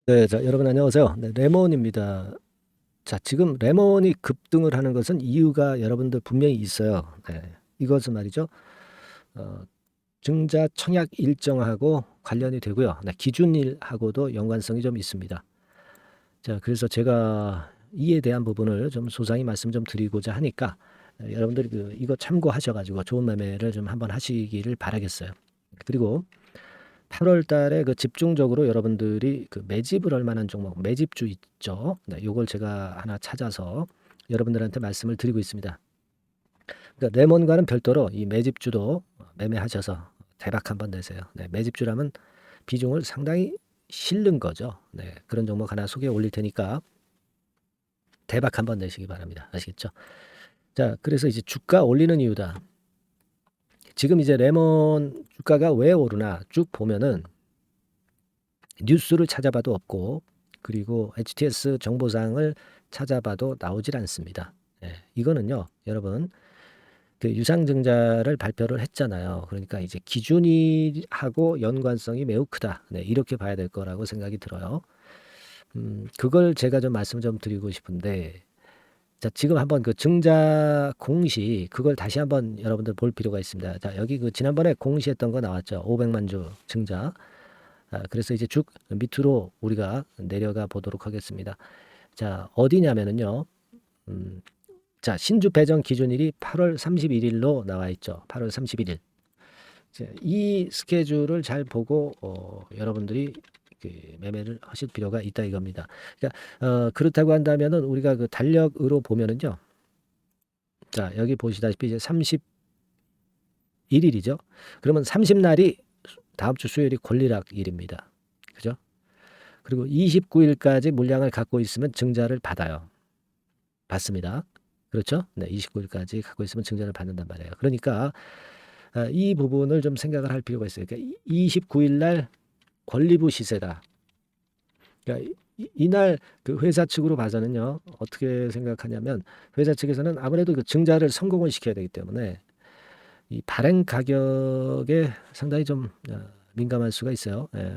네, 자, 여러분 안녕하세요. 네, 레몬입니다. 자, 지금 레몬이 급등을 하는 것은 이유가 여러분들 분명히 있어요. 네, 이것은 말이죠. 어, 증자 청약 일정하고 관련이 되고요. 네, 기준일하고도 연관성이 좀 있습니다. 자, 그래서 제가 이에 대한 부분을 좀 소상히 말씀 좀 드리고자 하니까 여러분들이 이거 참고하셔가지고 좋은 매매를 좀 한번 하시기를 바라겠어요. 그리고 8월 달에 집중적으로 여러분들이 매집을 할 만한 종목, 매집주 있죠. 네, 요걸 제가 하나 찾아서 여러분들한테 말씀을 드리고 있습니다. 그러니까 레몬과는 별도로 이 매집주도 매매하셔서 대박 한번 내세요. 네, 매집주라면 비중을 상당히 실는 거죠. 네, 그런 종목 하나 소개 올릴 테니까 대박 한번 내시기 바랍니다. 아시겠죠? 자, 그래서 이제 주가 올리는 이유다. 지금 이제 레몬 주가가 왜 오르나 쭉 보면은 뉴스를 찾아봐도 없고 그리고 HTS 정보상을 찾아봐도 나오질 않습니다. 예, 이거는요, 여러분 유상증자를 발표를 했잖아요. 그러니까 이제 기준이하고 연관성이 매우 크다. 네, 이렇게 봐야 될 거라고 생각이 들어요. 그걸 제가 좀 말씀 좀 드리고 싶은데, 자, 지금 한번 증자 공시 그걸 다시 한번 여러분들 볼 필요가 있습니다. 자, 여기 지난번에 공시했던 거 나왔죠. 500만 주 증자. 그래서 이제 쭉 밑으로 우리가 내려가 보도록 하겠습니다. 자, 어디냐면은요. 음, 자, 신주 배정 기준일이 8월 31일로 나와 있죠. 8월 31일. 이 스케줄을 잘 보고 여러분들이 매매를 하실 필요가 있다 이겁니다. 그러니까 그렇다고 한다면은 우리가 달력으로 보면은요. 자, 여기 보시다시피 이제 31일이죠. 그러면 30날이 다음 주 수요일이 권리락일입니다. 그죠? 그리고 29일까지 물량을 갖고 있으면 증자를 받아요. 받습니다. 그렇죠? 네, 29일까지 갖고 있으면 증자를 받는단 말이에요. 그러니까 이 부분을 좀 생각을 할 필요가 있어요. 그러니까 29일 날 권리부 시세다. 그러니까 이날 회사 측으로 봐서는요. 어떻게 생각하냐면 회사 측에서는 아무래도 증자를 성공을 시켜야 되기 때문에 이 발행 가격에 상당히 좀 민감할 수가 있어요. 예.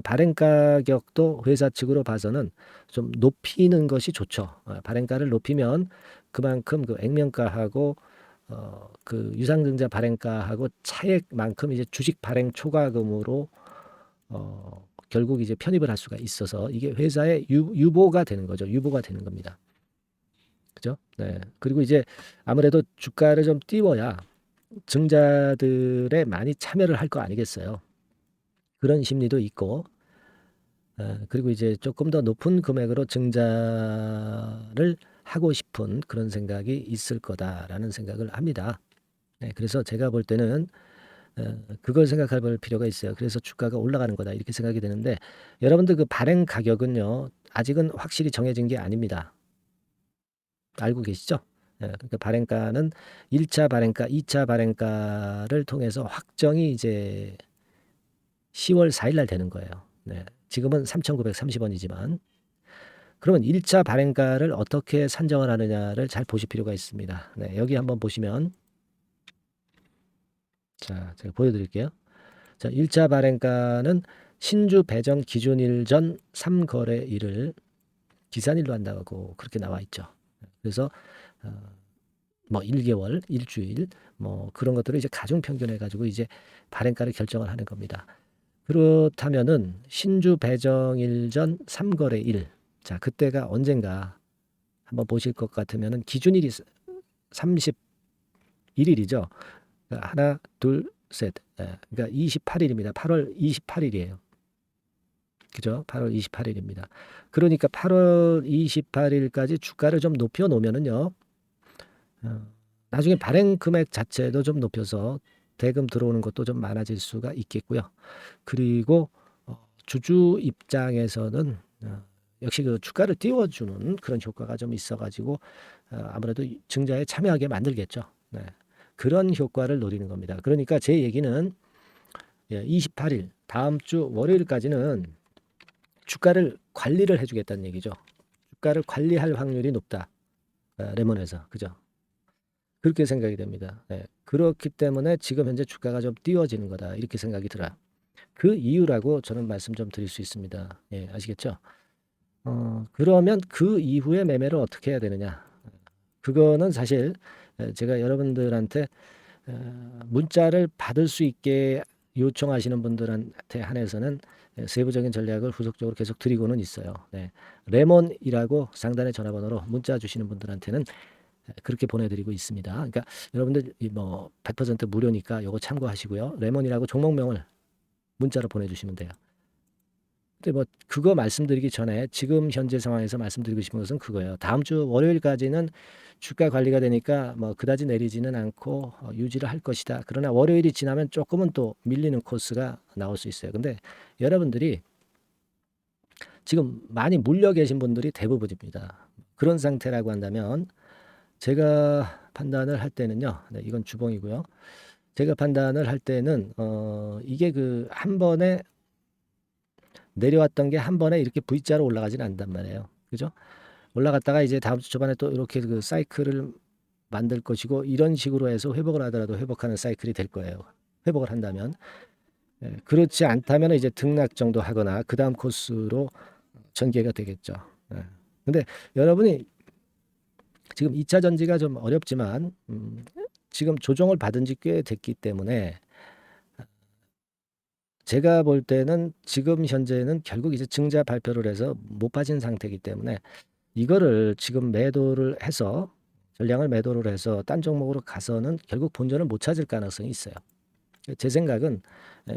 발행 가격도 회사 측으로 봐서는 좀 높이는 것이 좋죠. 발행가를 높이면 그만큼 액면가하고 유상증자 발행가하고 차액만큼 이제 주식 발행 초과금으로 결국 이제 편입을 할 수가 있어서 이게 회사의 유보가 되는 거죠. 유보가 되는 겁니다. 그죠? 네. 그리고 이제 아무래도 주가를 좀 띄워야 증자들에 많이 참여를 할 거 아니겠어요. 그런 심리도 있고 그리고 이제 조금 더 높은 금액으로 증자를 하고 싶은 그런 생각이 있을 거다라는 생각을 합니다. 네, 그래서 제가 볼 때는 그걸 생각할 필요가 있어요. 그래서 주가가 올라가는 거다 이렇게 생각이 되는데 여러분들 발행 가격은요 아직은 확실히 정해진 게 아닙니다. 알고 계시죠? 그러니까 발행가는 1차 발행가, 2차 발행가를 통해서 확정이 이제 10월 4일 날 되는 거예요. 네. 지금은 3,930원이지만 그러면 1차 발행가를 어떻게 산정을 하느냐를 잘 보실 필요가 있습니다. 네, 여기 한번 보시면 자, 제가 보여드릴게요. 자, 1차 발행가는 신주 배정 기준일 전 3거래일을 기산일로 한다고 그렇게 나와 있죠. 그래서 뭐 1개월, 일주일 뭐 그런 것들을 이제 가중 평균해 가지고 이제 발행가를 결정을 하는 겁니다. 그렇다면은 신주 배정일 전 3거래일. 자, 그때가 언젠가 한번 보실 것 같으면은 기준일이 31일이죠. 하나, 둘, 셋. 그러니까 28일입니다. 8월 28일이에요. 그죠? 8월 28일입니다. 그러니까 8월 28일까지 주가를 좀 높여 놓으면은요. 어, 나중에 발행 금액 자체도 좀 높여서 대금 들어오는 것도 좀 많아질 수가 있겠고요. 그리고 주주 입장에서는 역시 주가를 띄워주는 그런 효과가 좀 있어가지고 아무래도 증자에 참여하게 만들겠죠. 네. 그런 효과를 노리는 겁니다. 그러니까 제 얘기는 28일 다음 주 월요일까지는 주가를 관리를 해주겠다는 얘기죠. 주가를 관리할 확률이 높다. 레몬에서 그죠? 그렇게 생각이 됩니다. 네. 그렇기 때문에 지금 현재 주가가 좀 띄워지는 거다 이렇게 생각이 들어요. 그 이유라고 저는 말씀 좀 드릴 수 있습니다. 예, 아시겠죠? 그러면 그 이후에 매매를 어떻게 해야 되느냐? 그거는 사실 제가 여러분들한테 문자를 받을 수 있게 요청하시는 분들한테 한해서는 세부적인 전략을 후속적으로 계속 드리고는 있어요. 네. 레몬이라고 상단의 전화번호로 문자 주시는 분들한테는 그렇게 보내드리고 있습니다. 그러니까 여러분들 뭐 100% 무료니까 요거 참고하시고요. 레몬이라고 종목명을 문자로 보내주시면 돼요. 근데 뭐 그거 말씀드리기 전에 지금 현재 상황에서 말씀드리고 싶은 것은 그거예요. 다음 주 월요일까지는 주가 관리가 되니까 뭐 그다지 내리지는 않고 유지를 할 것이다. 그러나 월요일이 지나면 조금은 또 밀리는 코스가 나올 수 있어요. 근데 여러분들이 지금 많이 물려 계신 분들이 대부분입니다. 그런 상태라고 한다면 제가 판단을 할 때는요. 네, 이건 주봉이고요. 제가 판단을 할 때는 이게 그 한 번에 내려왔던 게 한 번에 이렇게 V자로 올라가지는 않단 말이에요. 그죠? 올라갔다가 이제 다음 주 초반에 또 이렇게 그 사이클을 만들 것이고 이런 식으로 해서 회복을 하더라도 회복하는 사이클이 될 거예요. 회복을 한다면. 예, 그렇지 않다면 이제 등락 정도 하거나 그 다음 코스로 전개가 되겠죠. 예. 근데 여러분이 지금 2차 전지가 좀 어렵지만 지금 조정을 받은 지 꽤 됐기 때문에 제가 볼 때는 지금 현재는 결국 이제 증자 발표를 해서 못 빠진 상태이기 때문에 이거를 지금 매도를 해서 전량을 매도를 해서 딴 종목으로 가서는 결국 본전을 못 찾을 가능성이 있어요. 제 생각은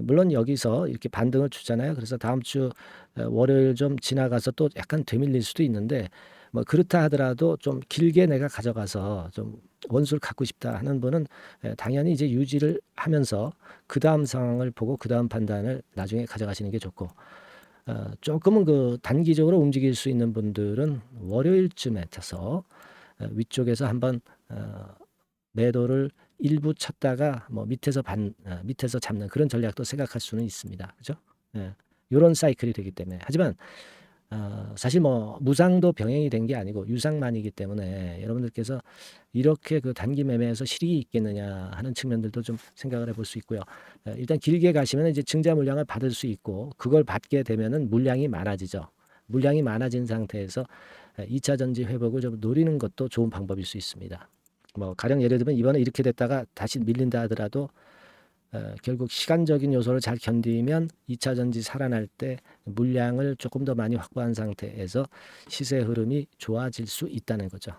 물론 여기서 이렇게 반등을 주잖아요. 그래서 다음 주 월요일 좀 지나가서 또 약간 되밀릴 수도 있는데 뭐 그렇다 하더라도 좀 길게 내가 가져가서 좀 원수를 갖고 싶다 하는 분은 당연히 이제 유지를 하면서 그 다음 상황을 보고 그 다음 판단을 나중에 가져가시는 게 좋고 조금은 그 단기적으로 움직일 수 있는 분들은 월요일쯤에 쳐서 위쪽에서 한번 매도를 일부 쳤다가 뭐 밑에서 잡는 그런 전략도 생각할 수는 있습니다. 그죠? 예. 요런 사이클이 되기 때문에. 하지만 사실 뭐 무상도 병행이 된 게 아니고 유상만이기 때문에 여러분들께서 이렇게 그 단기 매매에서 실익이 있겠느냐 하는 측면들도 좀 생각을 해볼 수 있고요. 일단 길게 가시면 이제 증자 물량을 받을 수 있고 그걸 받게 되면은 물량이 많아지죠. 물량이 많아진 상태에서 2차 전지 회복을 좀 노리는 것도 좋은 방법일 수 있습니다. 뭐 가령 예를 들면 이번에 이렇게 됐다가 다시 밀린다 하더라도 결국 시간적인 요소를 잘 견디면 2차 전지 살아날 때 물량을 조금 더 많이 확보한 상태에서 시세 흐름이 좋아질 수 있다는 거죠.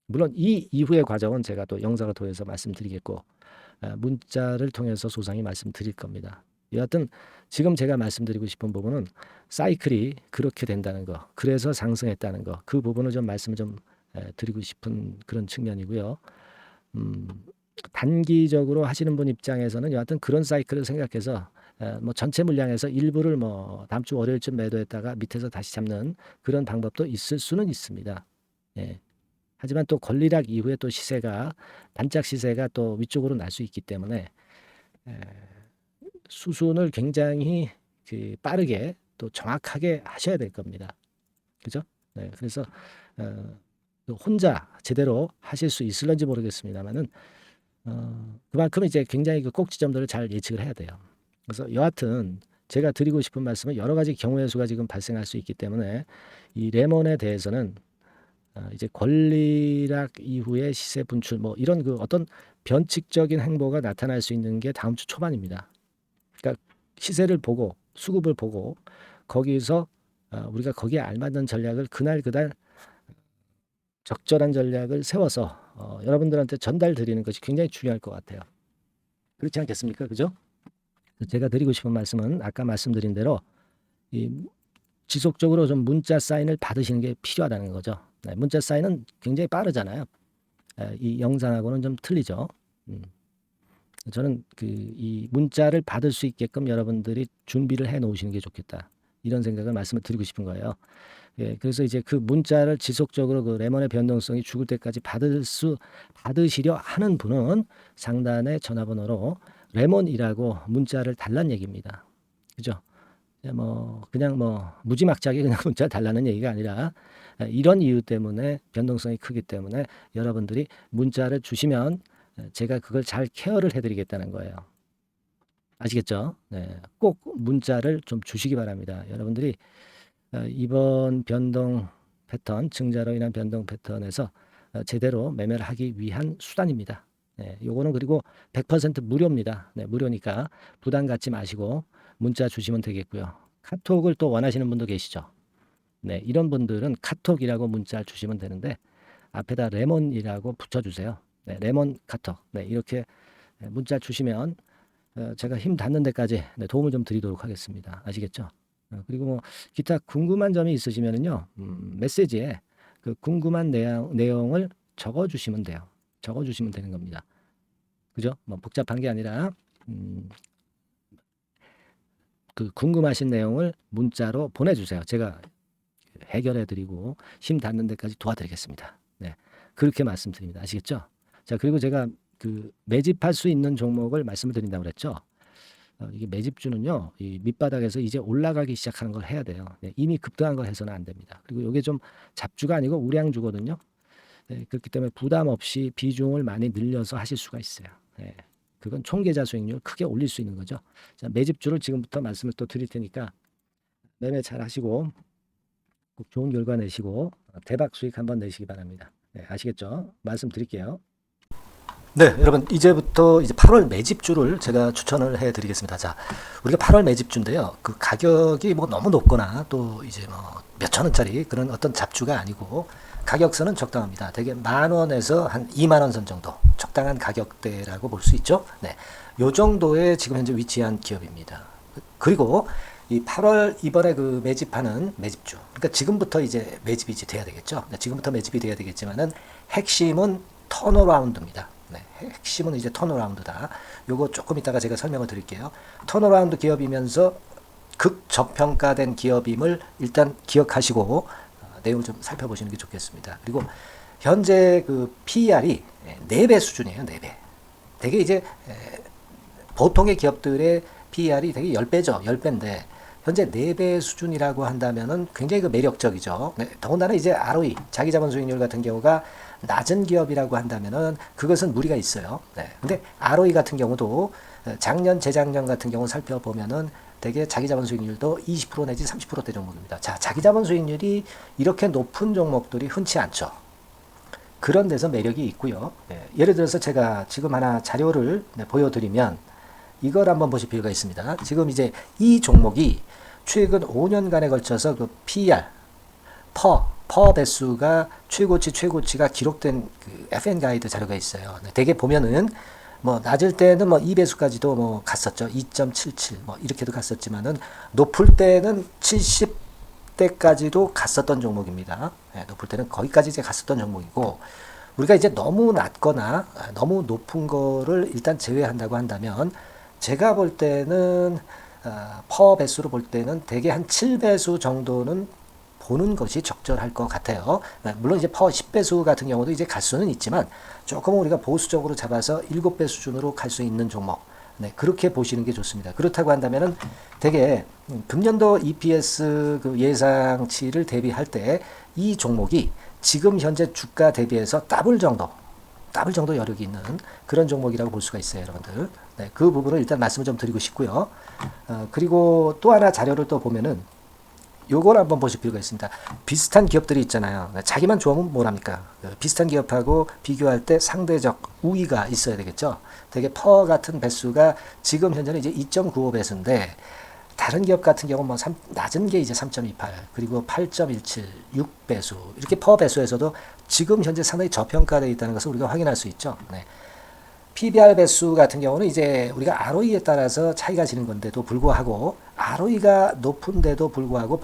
물론 이 이후의 과정은 제가 또 영상을 통해서 말씀드리겠고 문자를 통해서 소상히 말씀드릴 겁니다. 여하튼 지금 제가 말씀드리고 싶은 부분은 사이클이 그렇게 된다는 거, 그래서 상승했다는 거, 그 부분을 좀 말씀을 좀 드리고 싶은 그런 측면이고요. 음, 단기적으로 하시는 분 입장에서는 여하튼 그런 사이클을 생각해서 뭐 전체 물량에서 일부를 뭐 다음 주 월요일쯤 매도했다가 밑에서 다시 잡는 그런 방법도 있을 수는 있습니다. 예. 하지만 또 권리락 이후에 또 시세가 반짝 시세가 또 위쪽으로 날 수 있기 때문에 에, 수순을 굉장히 그 빠르게 또 정확하게 하셔야 될 겁니다. 그죠? 네, 그래서 어, 혼자 제대로 하실 수 있을런지 모르겠습니다만은 그만큼 이제 굉장히 그 꼭지점들을 잘 예측을 해야 돼요. 그래서 여하튼 제가 드리고 싶은 말씀은 여러 가지 경우의 수가 지금 발생할 수 있기 때문에 이 레몬에 대해서는 이제 권리락 이후에 시세 분출 뭐 이런 그 어떤 변칙적인 행보가 나타날 수 있는 게 다음 주 초반입니다. 그러니까 시세를 보고 수급을 보고 거기서 우리가 거기에 알맞는 전략을 그날 적절한 전략을 세워서 여러분들한테 전달 드리는 것이 굉장히 중요할 것 같아요. 그렇지 않겠습니까? 그죠? 제가 드리고 싶은 말씀은 아까 말씀드린 대로 이 지속적으로 좀 문자 사인을 받으시는 게 필요하다는 거죠. 네, 문자 사인은 굉장히 빠르잖아요. 이 영상하고는 좀 틀리죠. 음. 저는 그 이 문자를 받을 수 있게끔 여러분들이 준비를 해 놓으시는 게 좋겠다. 이런 생각을 말씀을 드리고 싶은 거예요. 예, 그래서 이제 그 문자를 지속적으로 그 레몬의 변동성이 죽을 때까지 받으시려 하는 분은 상단의 전화번호로 레몬이라고 문자를 달란 얘기입니다. 그죠? 뭐 그냥 뭐 무지막지하게 그냥 문자 달라는 얘기가 아니라 이런 이유 때문에 변동성이 크기 때문에 여러분들이 문자를 주시면 제가 그걸 잘 케어를 해드리겠다는 거예요. 아시겠죠? 네. 꼭 문자를 좀 주시기 바랍니다. 여러분들이 이번 변동 패턴, 증자로 인한 변동 패턴에서 제대로 매매를 하기 위한 수단입니다. 네, 요거는 그리고 100% 무료입니다. 네, 무료니까 부담 갖지 마시고 문자 주시면 되겠고요. 카톡을 또 원하시는 분도 계시죠? 네, 이런 분들은 카톡이라고 문자 주시면 되는데 앞에다 레몬이라고 붙여주세요. 네, 레몬 카톡. 네, 이렇게 문자 주시면 제가 힘 닿는 데까지 네, 도움을 좀 드리도록 하겠습니다. 아시겠죠? 그리고 뭐 기타 궁금한 점이 있으시면은요, 메시지에 그 궁금한 내용을 적어주시면 돼요. 적어주시면 되는 겁니다. 그죠? 뭐 복잡한 게 아니라 그 궁금하신 내용을 문자로 보내주세요. 제가 해결해드리고 힘 닿는 데까지 도와드리겠습니다. 네, 그렇게 말씀드립니다. 아시겠죠? 자, 그리고 제가 그 매집할 수 있는 종목을 말씀을 드린다고 그랬죠. 이게 매집주는요, 이 밑바닥에서 이제 올라가기 시작하는 걸 해야 돼요. 네, 이미 급등한 걸 해서는 안 됩니다. 그리고 이게 좀 잡주가 아니고 우량주거든요. 네, 그렇기 때문에 부담 없이 비중을 많이 늘려서 하실 수가 있어요. 네, 그건 총계좌 수익률 크게 올릴 수 있는 거죠. 자, 매집주를 지금부터 말씀을 또 드릴 테니까 매매 잘 하시고 꼭 좋은 결과 내시고 대박 수익 한번 내시기 바랍니다. 네, 아시겠죠? 말씀드릴게요. 네, 여러분 이제부터 이제 8월 매집주를 제가 추천을 해드리겠습니다. 자, 우리가 8월 매집주인데요. 그 가격이 뭐 너무 높거나 또 이제 뭐 몇천 원짜리 그런 어떤 잡주가 아니고 가격선은 적당합니다. 대개 10,000원에서 한 20,000원 선 정도 적당한 가격대라고 볼 수 있죠. 네, 요 정도에 지금 현재 위치한 기업입니다. 그리고 이 8월 이번에 그 매집하는 매집주, 그러니까 지금부터 이제 매집이 이제 돼야 되겠죠. 네, 지금부터 매집이 돼야 되겠지만은 핵심은 턴어라운드입니다. 네, 핵심은 이제 턴어라운드다. 요거 조금 이따가 제가 설명을 드릴게요. 턴어라운드 기업이면서 극저평가된 기업임을 일단 기억하시고 내용을 좀 살펴보시는 게 좋겠습니다. 그리고 현재 그 PER이 4배 수준이에요. 4배. 되게 이제 보통의 기업들의 PER이 되게 10배죠. 10배인데 현재 4배 수준이라고 한다면은 굉장히 그 매력적이죠. 네, 더군다나 이제 ROE, 자기자본 수익률 같은 경우가 낮은 기업이라고 한다면은 그것은 무리가 있어요. 네. 근데 ROE 같은 경우도 작년, 재작년 같은 경우 살펴보면은 되게 자기자본 수익률도 20% 내지 30%대 종목입니다. 자, 자기자본 수익률이 이렇게 높은 종목들이 흔치 않죠. 그런 데서 매력이 있고요. 네. 예를 들어서 제가 지금 하나 자료를 보여드리면 이걸 한번 보실 필요가 있습니다. 지금 이제 이 종목이 최근 5년간에 걸쳐서 그 PER, 퍼 배수가 최고치가 기록된 그 FN 가이드 자료가 있어요. 대개 보면은 뭐 낮을 때는 뭐 2배수까지도 뭐 갔었죠. 2.77 뭐 이렇게도 갔었지만은 높을 때는 70대까지도 갔었던 종목입니다. 네, 높을 때는 거기까지 이제 갔었던 종목이고 우리가 이제 너무 낮거나 너무 높은 거를 일단 제외한다고 한다면 제가 볼 때는 퍼 배수로 볼 때는 대개 한 7배수 정도는 보는 것이 적절할 것 같아요. 물론 이제 퍼 10배수 같은 경우도 이제 갈 수는 있지만 조금 우리가 보수적으로 잡아서 7배 수준으로 갈 수 있는 종목. 네, 그렇게 보시는 게 좋습니다. 그렇다고 한다면은 되게 금년도 EPS 그 예상치를 대비할 때 이 종목이 지금 현재 주가 대비해서 더블 정도 여력이 있는 그런 종목이라고 볼 수가 있어요, 여러분들. 네, 그 부분을 일단 말씀을 좀 드리고 싶고요. 그리고 또 하나 자료를 또 보면은 요걸 한번 보실 필요가 있습니다. 비슷한 기업들이 있잖아요. 자기만 좋으면 뭐랍니까? 비슷한 기업하고 비교할 때 상대적 우위가 있어야 되겠죠. 되게 퍼 같은 배수가 지금 현재는 이제 2.95배수인데 다른 기업 같은 경우는 뭐 낮은 게 이제 3.28 그리고 8.17 6배수 이렇게 퍼 배수에서도 지금 현재 상당히 저평가되어 있다는 것을 우리가 확인할 수 있죠. 네. PBR 배수 같은 경우는 이제 우리가 ROE에 따라서 차이가 지는 건데도 불구하고 ROE가 높은데도 불구하고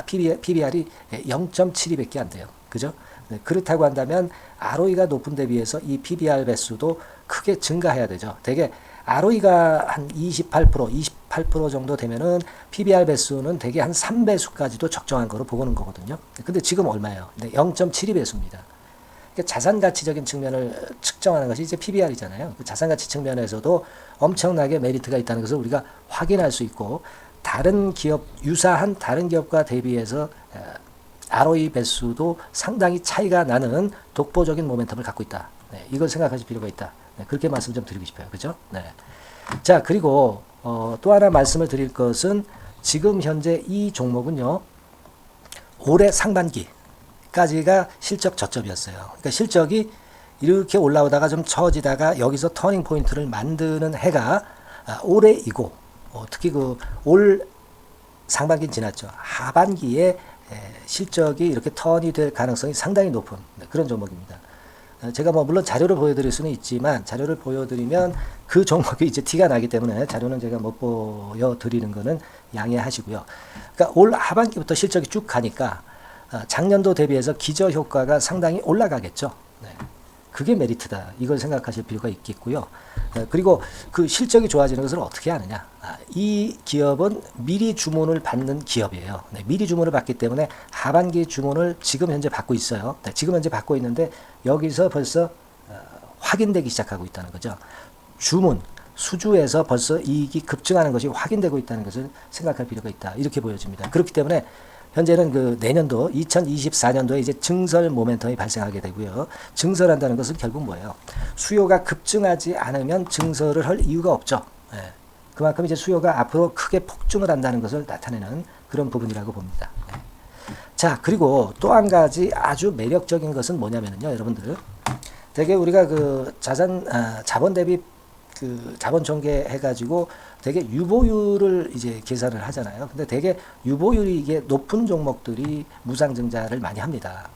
PBR이 0.72밖에 안 돼요. 그죠? 네, 그렇다고 한다면 ROE가 높은 데 비해서 이 PBR 배수도 크게 증가해야 되죠. 되게 ROE가 한 28% 정도 되면은 PBR 배수는 되게 한 3배수까지도 적정한 거로 보고는 거거든요. 근데 지금 얼마예요? 네, 0.72배수입니다. 자산가치적인 측면을 측정하는 것이 이제 PBR이잖아요. 그 자산가치 측면에서도 엄청나게 메리트가 있다는 것을 우리가 확인할 수 있고 다른 기업 유사한 다른 기업과 대비해서 ROE 배수도 상당히 차이가 나는 독보적인 모멘텀을 갖고 있다. 네, 이걸 생각하실 필요가 있다. 네, 그렇게 말씀 좀 드리고 싶어요. 그죠? 네. 자, 그리고 또 하나 말씀을 드릴 것은 지금 현재 이 종목은요, 올해 상반기까지가 실적 저점이었어요. 그러니까 실적이 이렇게 올라오다가 좀 처지다가 여기서 터닝 포인트를 만드는 해가 올해이고, 특히 그 올 상반기는 지났죠. 하반기에 실적이 이렇게 턴이 될 가능성이 상당히 높은 그런 종목입니다. 제가 뭐 물론 자료를 보여드릴 수는 있지만 자료를 보여드리면 그 종목이 이제 티가 나기 때문에 자료는 제가 못 보여드리는 거는 양해하시고요. 그러니까 올 하반기부터 실적이 쭉 가니까 작년도 대비해서 기저 효과가 상당히 올라가겠죠. 네. 그게 메리트다. 이걸 생각하실 필요가 있겠고요. 그리고 그 실적이 좋아지는 것을 어떻게 하느냐. 이 기업은 미리 주문을 받는 기업이에요. 네, 미리 주문을 받기 때문에 하반기 주문을 지금 현재 받고 있어요. 네, 지금 현재 받고 있는데 여기서 벌써 확인되기 시작하고 있다는 거죠. 주문, 수주에서 벌써 이익이 급증하는 것이 확인되고 있다는 것을 생각할 필요가 있다. 이렇게 보여집니다. 그렇기 때문에 현재는 그 내년도 2024년도에 이제 증설 모멘텀이 발생하게 되고요. 증설한다는 것은 결국 뭐예요? 수요가 급증하지 않으면 증설을 할 이유가 없죠. 예. 그만큼 이제 수요가 앞으로 크게 폭증을 한다는 것을 나타내는 그런 부분이라고 봅니다. 예. 자, 그리고 또 한 가지 아주 매력적인 것은 뭐냐면요, 여러분들. 되게 우리가 그 자본 대비 그 자본 전개 해가지고 되게 유보율을 이제 계산을 하잖아요. 근데 되게 유보율이 이게 높은 종목들이 무상증자를 많이 합니다.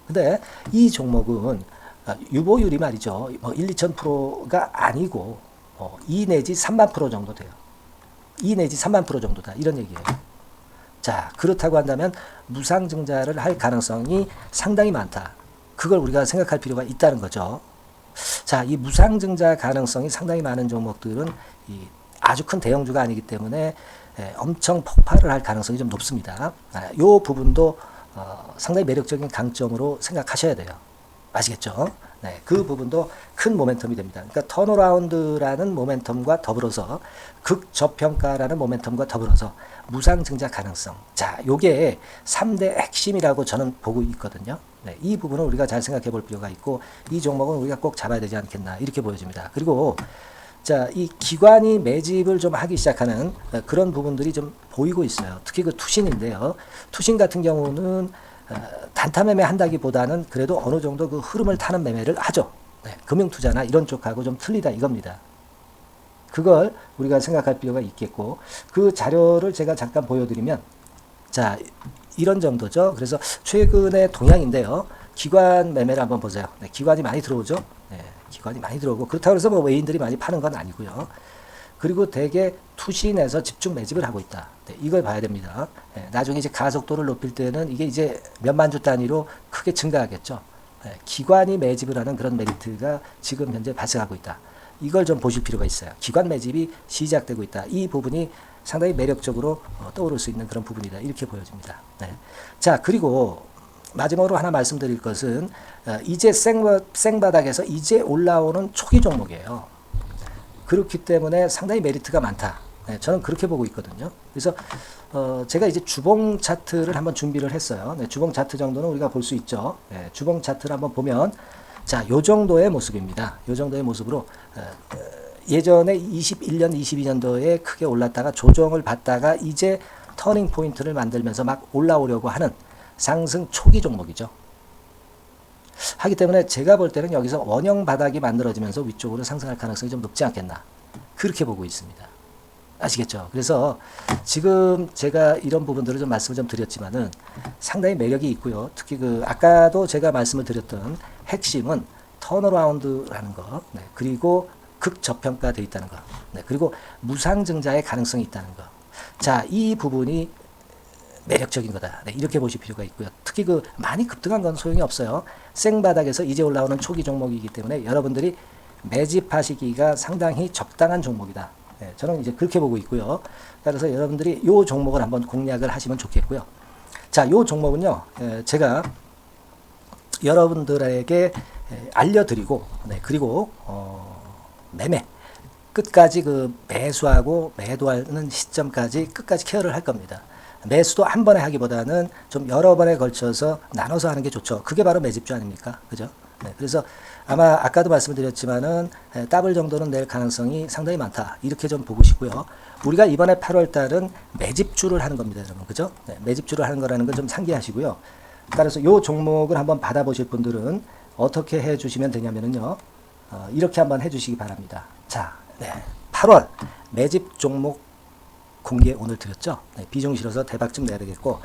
근데 이 종목은 유보율이 말이죠. 뭐 1, 2,000%가 아니고 2 내지 3만 프로 정도 돼요. 2 내지 3만 프로 정도다. 이런 얘기예요. 자, 그렇다고 한다면 무상증자를 할 가능성이 상당히 많다. 그걸 우리가 생각할 필요가 있다는 거죠. 자, 이 무상증자 가능성이 상당히 많은 종목들은 아주 큰 대형주가 아니기 때문에 엄청 폭발을 할 가능성이 좀 높습니다. 이 부분도 상당히 매력적인 강점으로 생각하셔야 돼요. 아시겠죠? 네, 그 부분도 큰 모멘텀이 됩니다. 그러니까 턴어라운드라는 모멘텀과 더불어서 극저평가라는 모멘텀과 더불어서 무상증자 가능성. 자, 요게 3대 핵심이라고 저는 보고 있거든요. 네, 이 부분은 우리가 잘 생각해 볼 필요가 있고 이 종목은 우리가 꼭 잡아야 되지 않겠나 이렇게 보여집니다. 그리고 자, 이 기관이 매집을 좀 하기 시작하는 그런 부분들이 좀 보이고 있어요. 특히 그 투신인데요. 투신 같은 경우는 단타 매매 한다기보다는 그래도 어느 정도 그 흐름을 타는 매매를 하죠. 네, 금융투자나 이런 쪽하고 좀 틀리다 이겁니다. 그걸 우리가 생각할 필요가 있겠고 그 자료를 제가 잠깐 보여드리면 자, 이런 정도죠. 그래서 최근의 동향인데요. 기관 매매를 한번 보세요. 네, 기관이 많이 들어오죠. 네, 기관이 많이 들어오고 그렇다고 해서 뭐 외인들이 많이 파는 건 아니고요. 그리고 대개 투신에서 집중 매집을 하고 있다. 네, 이걸 봐야 됩니다. 네, 나중에 이제 가속도를 높일 때는 이게 이제 몇만 주 단위로 크게 증가하겠죠. 네, 기관이 매집을 하는 그런 메리트가 지금 현재 발생하고 있다. 이걸 좀 보실 필요가 있어요. 기관 매집이 시작되고 있다. 이 부분이 상당히 매력적으로 떠오를 수 있는 그런 부분이다. 이렇게 보여집니다. 네. 자, 그리고 마지막으로 하나 말씀드릴 것은 이제 생바닥에서 이제 올라오는 초기 종목이에요. 그렇기 때문에 상당히 메리트가 많다. 네, 저는 그렇게 보고 있거든요. 그래서 제가 이제 주봉 차트를 한번 준비를 했어요. 네, 주봉 차트 정도는 우리가 볼 수 있죠. 네, 주봉 차트를 한번 보면 자, 요 정도의 모습입니다. 요 정도의 모습으로 예전에 21년, 22년도에 크게 올랐다가 조정을 받다가 이제 터닝 포인트를 만들면서 막 올라오려고 하는 상승 초기 종목이죠. 하기 때문에 제가 볼 때는 여기서 원형 바닥이 만들어지면서 위쪽으로 상승할 가능성이 좀 높지 않겠나. 그렇게 보고 있습니다. 아시겠죠? 그래서 지금 제가 이런 부분들을 좀 말씀을 좀 드렸지만은 상당히 매력이 있고요. 특히 그 아까도 제가 말씀을 드렸던 핵심은 턴어라운드라는 거, 네, 그리고 극저평가되어 있다는 거, 네, 그리고 무상증자의 가능성이 있다는 거. 자, 이 부분이 매력적인 거다. 네, 이렇게 보실 필요가 있고요. 특히 그 많이 급등한 건 소용이 없어요. 생바닥에서 이제 올라오는 초기 종목이기 때문에 여러분들이 매집하시기가 상당히 적당한 종목이다. 네, 저는 이제 그렇게 보고 있고요. 따라서 여러분들이 이 종목을 한번 공략을 하시면 좋겠고요. 자, 이 종목은요, 제가 여러분들에게 알려드리고, 네, 그리고 매매 끝까지 그 매수하고 매도하는 시점까지 끝까지 케어를 할 겁니다. 매수도 한 번에 하기보다는 좀 여러 번에 걸쳐서 나눠서 하는 게 좋죠. 그게 바로 매집주 아닙니까? 그죠? 네, 그래서 아마 아까도 말씀드렸지만은 더블 정도는 낼 가능성이 상당히 많다. 이렇게 좀 보시고요. 우리가 이번에 8월 달은 매집주를 하는 겁니다, 여러분. 그죠? 네, 매집주를 하는 거라는 걸 좀 상기하시고요. 따라서 이 종목을 한번 받아보실 분들은 어떻게 해 주시면 되냐면요. 이렇게 한번 해 주시기 바랍니다. 자, 네, 8월 매집 종목 공개 오늘 드렸죠. 네, 비중 실어서 대박 좀 내야 되겠고,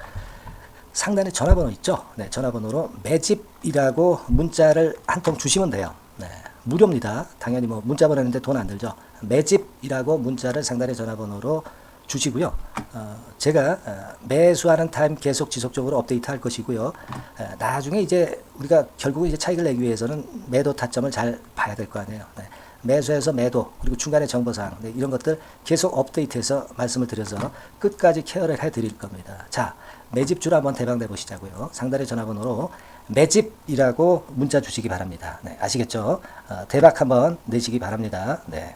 상단에 전화번호 있죠. 네, 전화번호로 매집이라고 문자를 한 통 주시면 돼요. 네, 무료입니다. 당연히 뭐 문자 보내는데 돈 안 들죠. 매집이라고 문자를 상단의 전화번호로 주시고요. 제가 매수하는 타임 계속 지속적으로 업데이트 할 것이고요. 나중에 이제 우리가 결국은 이제 차익을 내기 위해서는 매도 타점을 잘 봐야 될 거 아니에요. 네. 매수해서 매도, 그리고 중간에 정보사항, 네, 이런 것들 계속 업데이트해서 말씀을 드려서 끝까지 케어를 해드릴 겁니다. 자, 매집주로 한번 대박 내보시자고요. 상단의 전화번호로 매집이라고 문자 주시기 바랍니다. 네, 아시겠죠? 대박 한번 내시기 바랍니다. 네.